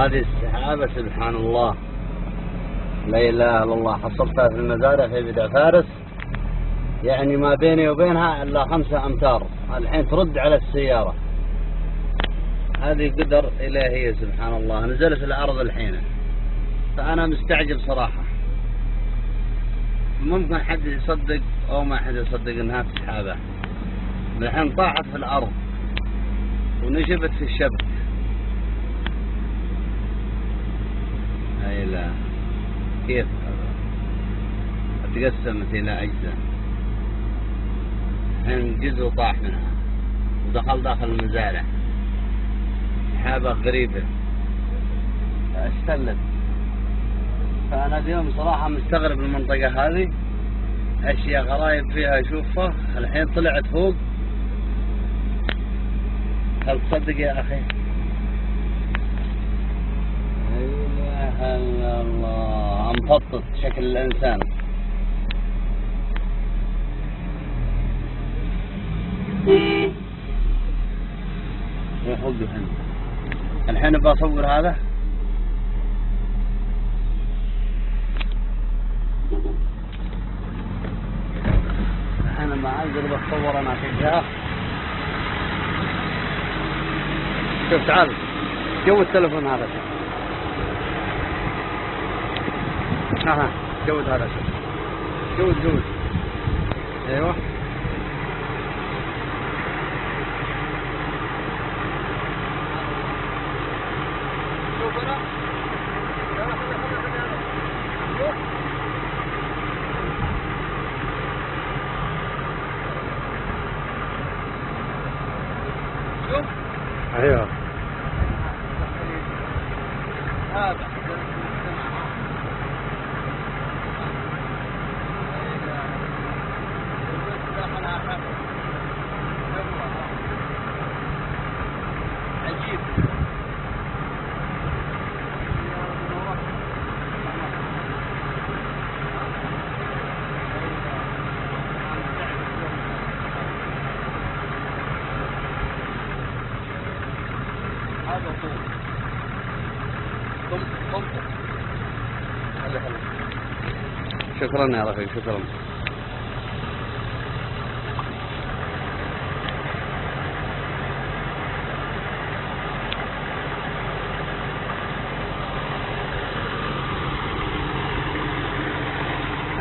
هذه السحابة سبحان الله، لا إله إلا الله. حصلتها في المزارع في بدع فارس، يعني ما بيني وبينها إلا 5 أمتار. الحين ترد على السيارة. هذه قدر إلهية سبحان الله. نزلت الأرض الحين، فأنا مستعجب صراحة. ممكن حد يصدق أو ما حد يصدق إنها سحابة. الحين طاحت في الأرض ونشبت في الشبك. هاي لا كيف تقسمت إلى أجزاء. الحين جزء طاح منها ودخل داخل المزارع. سحابة غريبة استلت. فأنا اليوم صراحة مستغرب المنطقة هذه، أشياء غرايب فيها أشوفها. الحين طلعت فوق. هل تصدق يا أخي؟ لا إله إلا الله. مفطط شكل الإنسان. يحب الحين بصور هذا. أنا ما أقدر بصور أنا كذا. شوف تعال جو التلفون هذا. ها جود هذا. جود ايوه. ايوه هذا عجيب. هذا طول شكرا يا رفيق، شكرا.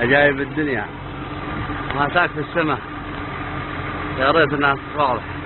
عجائب الدنيا ما ساك في السماء، يا ريت الناس واضح.